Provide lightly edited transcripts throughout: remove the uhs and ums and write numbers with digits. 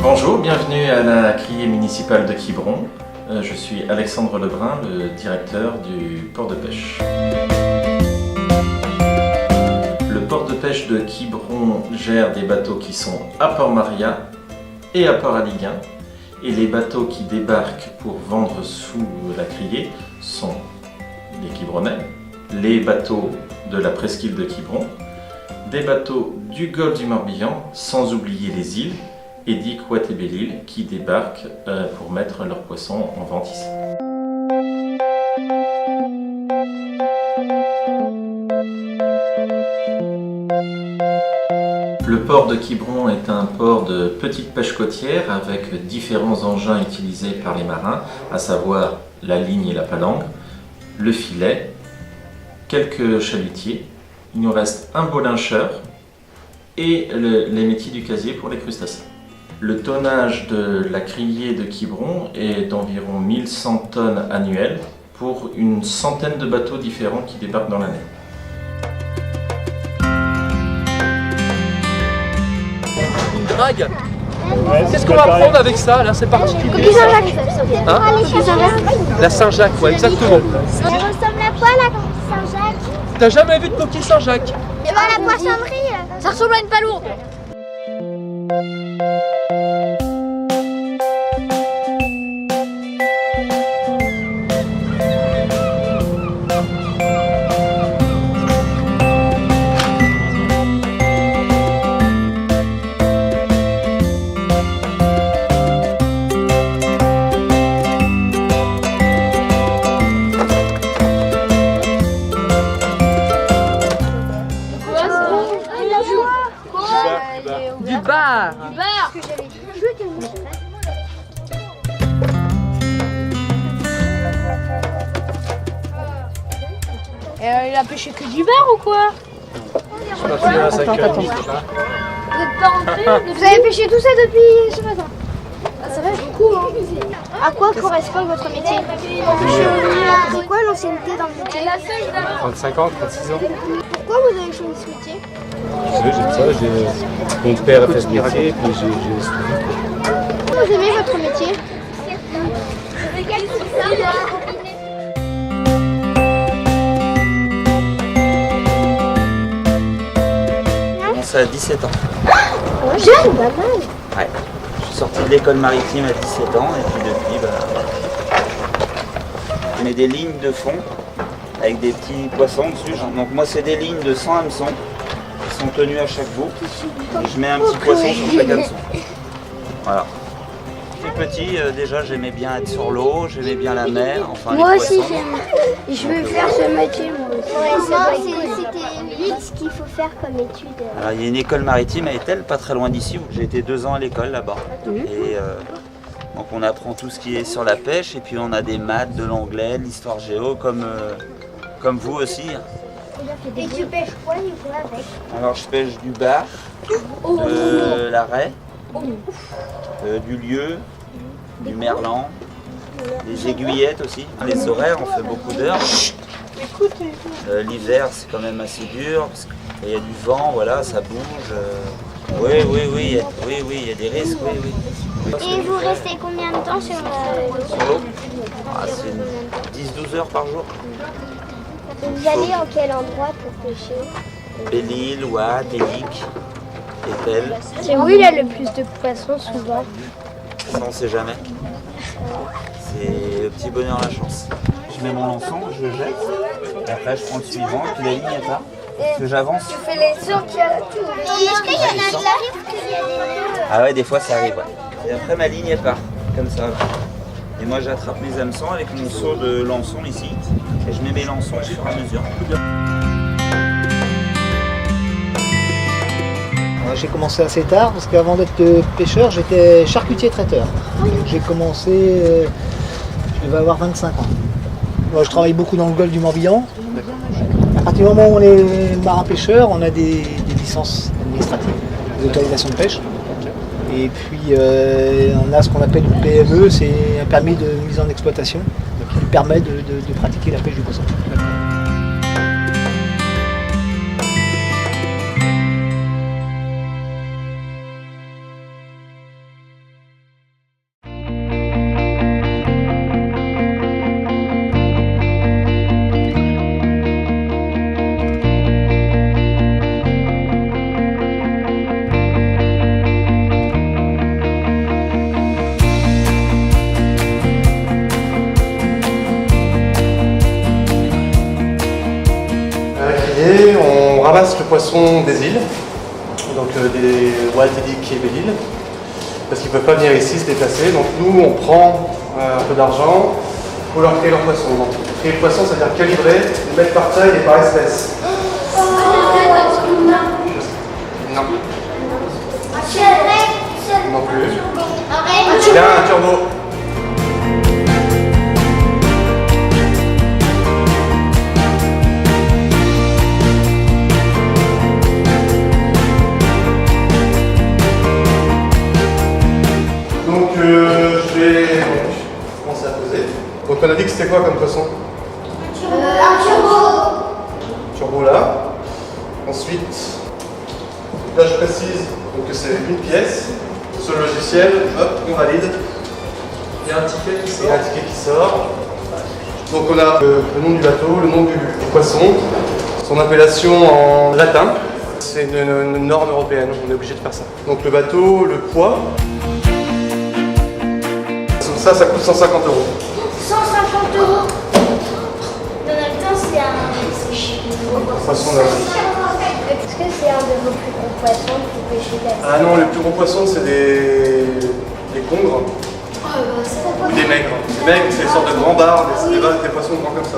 Bonjour, bienvenue à la criée municipale de Quiberon. Je suis Alexandre Lebrun, le directeur du port de pêche. Le port de pêche de Quiberon gère des bateaux qui sont à Port-Maria et à Port-Aliguin. Et les bateaux qui débarquent pour vendre sous la criée sont les Quiberonnais, les bateaux de la presqu'île de Quiberon, des bateaux du golfe du Morbihan, sans oublier les îles, et Dick-Watt et Belle-Île qui débarquent pour mettre leurs poissons en vente ici. Le port de Quiberon est un port de petite pêche côtière avec différents engins utilisés par les marins, à savoir la ligne et la palangue, le filet, quelques chalutiers. Il nous reste un bolincheur et les métiers du casier pour les crustacés. Le tonnage de la criée de Quiberon est d'environ 1100 tonnes annuelles pour une centaine de bateaux différents qui débarquent dans l'année. Une drague. Qu'est-ce qu'on va prendre avec ça là? C'est particulier. Coquille Saint-Jacques. Hein? Coquille Saint-Jacques. La Saint-Jacques, ouais, exactement. Elle ressemble à quoi la coquille Saint-Jacques? T'as jamais vu de coquille Saint-Jacques? Et bah la poissonnerie. Ça ressemble à une palourde. Du bar. Il a pêché que du bar ou quoi? Attends. Vous êtes pas rentré? Vous avez pêché tout ça depuis ce matin? Ça va beaucoup hein. À quoi correspond votre métier? C'est quoi l'ancienneté dans le métier? 35 ans, 36 ans. Pourquoi vous avez choisi ce métier? J'aime ça, mon père a fait ce métier, puis j'ai suivi. Vous aimez votre métier? Ça a 17 ans. Jeune, pas mal. Ouais. Je suis sorti de l'école maritime à 17 ans et puis depuis, je mets des lignes de fond avec des petits poissons dessus. Donc moi c'est des lignes de 100 hameçons qui sont tenues à chaque bout. Et je mets un petit poisson sur chaque hameçon. Voilà. Plus petit, déjà j'aimais bien être sur l'eau, j'aimais bien la mer, enfin Moi les aussi poissons. j'aime. Je veux faire ce métier moi aussi. C'était vite ce qu'il faut faire comme étude. Alors il y a une école maritime à Etel, pas très loin d'ici, où j'ai été 2 ans à l'école là-bas. Et donc on apprend tout ce qui est sur la pêche, et puis on a des maths, de l'anglais, de l'histoire géo, comme vous aussi. Et tu pêches quoi du coup avec? Alors je pêche du bar, de la raie, du lieu, du merlan, des aiguillettes aussi. Les horaires, on fait beaucoup d'heures. L'hiver c'est quand même assez dur, parce qu'il y a du vent, voilà, ça bouge. Oui, il y a des risques, oui. Et vous restez combien de temps sur l'eau? C'est 10-12 heures par jour. Vous allez en quel endroit pour pêcher? Belle-Île, Watt, Dick, Etel. C'est où il y a le plus de poissons souvent? Ça on sait jamais. C'est le petit bonheur la chance. Je mets mon lançon, je le jette, et après je prends le suivant, et puis la ligne est là. Que j'avance. Tu fais les sauts qu'il y a tout. Est-ce qu'il y en a qui arrivent qu'il y a des... Ah ouais, des fois ça arrive, ouais. Et après ma ligne elle part, comme ça. Et moi j'attrape mes hameçons avec mon seau de lançon ici, et je mets mes lançons au fur et à mesure. J'ai commencé assez tard parce qu'avant d'être pêcheur, j'étais charcutier traiteur. J'ai commencé, je devais avoir 25 ans. Moi, je travaille beaucoup dans le golfe du Morbihan. À partir du moment où on est marin pêcheur, on a des licences administratives, des autorisations de pêche. Et puis on a ce qu'on appelle une PME, c'est un permis de mise en exploitation qui permet de pratiquer la pêche du poisson. On ramasse le poisson des îles, donc des Wild Eddy et Belle-Île, parce qu'ils ne peuvent pas venir ici se déplacer. Donc nous, on prend un peu d'argent pour leur créer leur poisson. Donc créer le poisson, c'est-à-dire calibrer, le mettre par taille et par espèce. Non. Non plus. Il y a un turbo. Donc je vais commencer à poser. Donc on a dit que c'était quoi comme poisson? Un turbo. Turbo là. Ensuite, là je précise que c'est une pièce. Sur le logiciel, hop, on valide. Il y a un ticket qui Il y a un ticket qui sort. Donc on a le nom du bateau, le nom du poisson, son appellation en latin. C'est une norme européenne, on est obligé de faire ça. Donc le bateau, le poids. Ça coûte 150 €. 150 €. Donaldin, c'est un. Poisson là. Est-ce que c'est un de vos plus gros poissons pour pêcher la Ah non, les plus gros poissons, c'est des congres. Ou des maigres. Les maigres, c'est une sorte de grands bars, des poissons grands comme ça.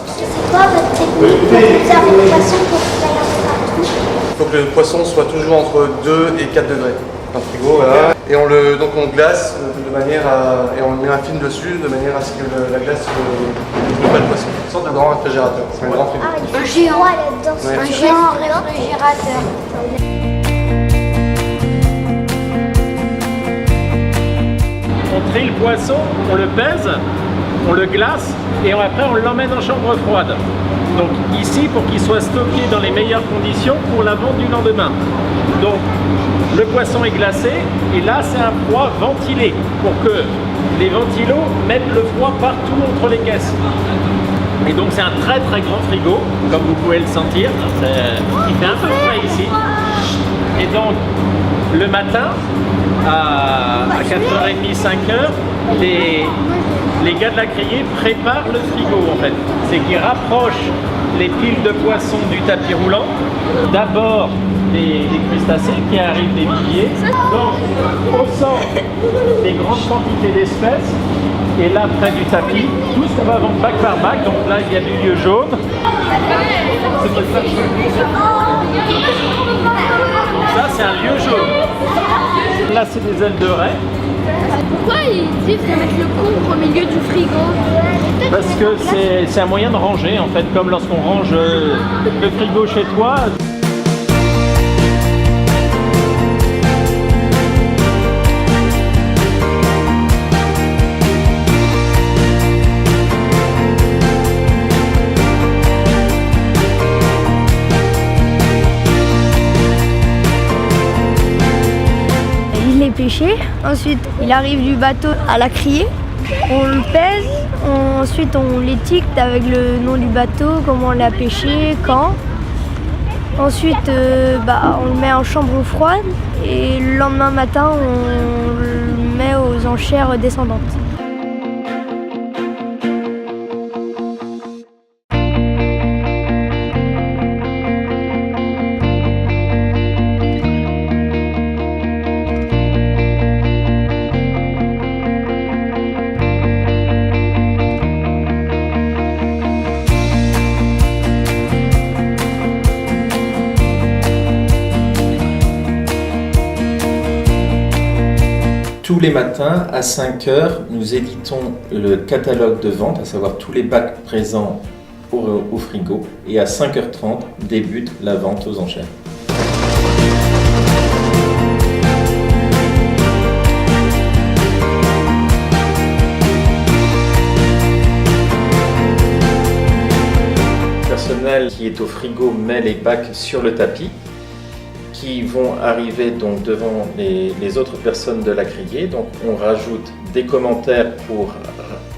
C'est quoi votre technique pour faire des poissons pour qu'ils aillent un peu partout? Il faut que le poisson soit toujours entre 2 et 4 degrés. Un frigo, voilà. Et donc on glace de manière à. Et on met un film dessus de manière à ce que la glace ne brûle pas le poisson. Une sorte de grand réfrigérateur. C'est un grand frigo. Ah, un géant là-dedans, c'est un géant réfrigérateur. On trie le poisson, on le pèse, on le glace et après on l'emmène en chambre froide. Donc ici pour qu'il soit stocké dans les meilleures conditions pour la vente du lendemain. Donc le poisson est glacé et là c'est un froid ventilé pour que les ventilos mettent le froid partout entre les caisses. Et donc c'est un très très grand frigo, comme vous pouvez le sentir. Il fait un peu frais ici. Et donc le matin à 4h30, 5h, les gars de la criée préparent le frigo en fait. C'est qu'ils rapprochent les piles de poissons du tapis roulant. D'abord des crustacés qui arrivent des milliers. Donc au centre, des grandes quantités d'espèces. Et là près du tapis, tout ce qu'on va vendre bac par bac. Donc là il y a du lieu jaune. Ça c'est un lieu jaune. Là c'est des ailes de raie. Pourquoi ils disent de mettre le concombre au milieu du frigo? Parce que c'est un moyen de ranger en fait, comme lorsqu'on range le frigo chez toi. Pêcher. Ensuite, il arrive du bateau à la criée. On le pèse. Ensuite, on l'étiquette avec le nom du bateau, comment on l'a pêché, quand. Ensuite, on le met en chambre froide et le lendemain matin, on le met aux enchères descendantes. Tous les matins, à 5 h, nous éditons le catalogue de vente, à savoir tous les bacs présents au frigo. Et à 5 h 30, débute la vente aux enchères. Le personnel qui est au frigo met les bacs sur le tapis, qui vont arriver donc devant les autres personnes de la criée. Donc on rajoute des commentaires pour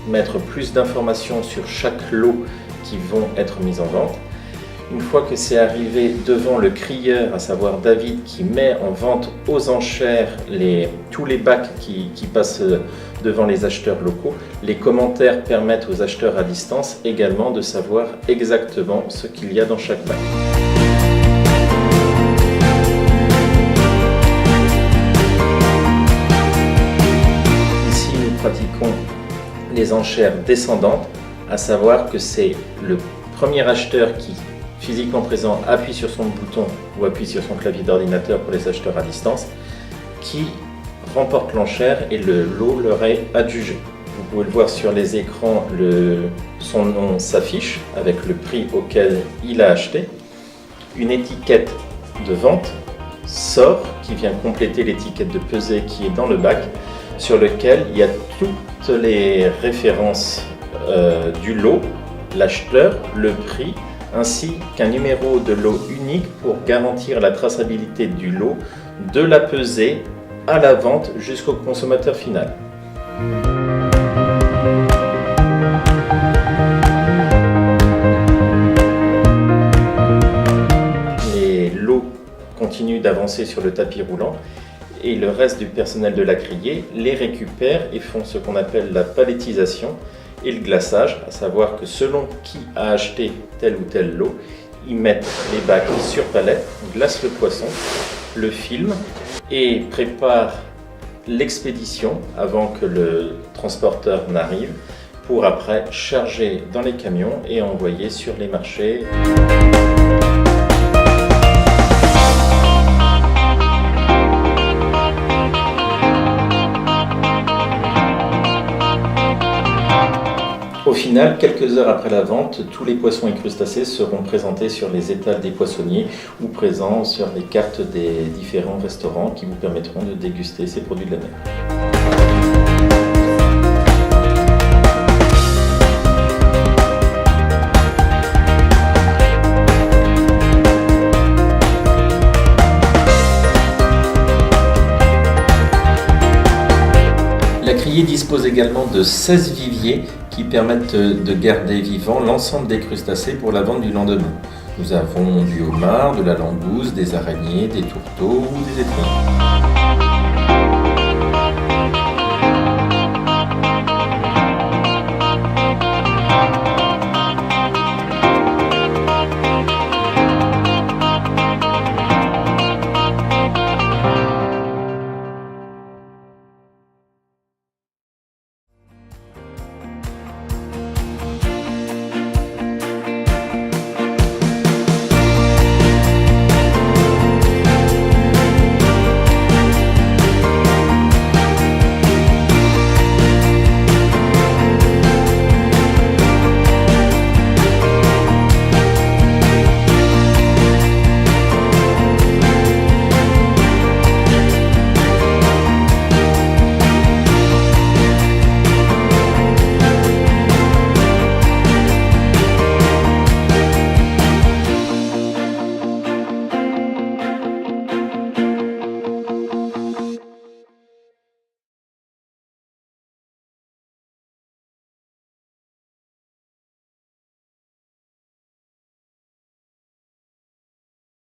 mettre plus d'informations sur chaque lot qui vont être mis en vente. Une fois que c'est arrivé devant le crieur, à savoir David, qui met en vente aux enchères tous les bacs qui passent devant les acheteurs locaux, les commentaires permettent aux acheteurs à distance également de savoir exactement ce qu'il y a dans chaque bac. Pratiquons les enchères descendantes, à savoir que c'est le premier acheteur qui, physiquement présent, appuie sur son bouton ou appuie sur son clavier d'ordinateur pour les acheteurs à distance, qui remporte l'enchère et le lot leur est adjugé. Vous pouvez le voir sur les écrans, son nom s'affiche avec le prix auquel il a acheté. Une étiquette de vente sort qui vient compléter l'étiquette de pesée qui est dans le bac, sur lequel il y a toutes les références du lot, l'acheteur, le prix, ainsi qu'un numéro de lot unique pour garantir la traçabilité du lot, de la pesée à la vente jusqu'au consommateur final. Les lots continuent d'avancer sur le tapis roulant. Et le reste du personnel de la criée les récupère et font ce qu'on appelle la palettisation et le glaçage, à savoir que selon qui a acheté tel ou tel lot, ils mettent les bacs sur palette, glacent le poisson, le filment et préparent l'expédition avant que le transporteur n'arrive pour après charger dans les camions et envoyer sur les marchés. Au final, quelques heures après la vente, tous les poissons et crustacés seront présentés sur les étals des poissonniers ou présents sur les cartes des différents restaurants qui vous permettront de déguster ces produits de l'année. La criée dispose également de 16 viviers qui permettent de garder vivant l'ensemble des crustacés pour la vente du lendemain. Nous avons du homard, de la langouste, des araignées, des tourteaux ou des étrillons.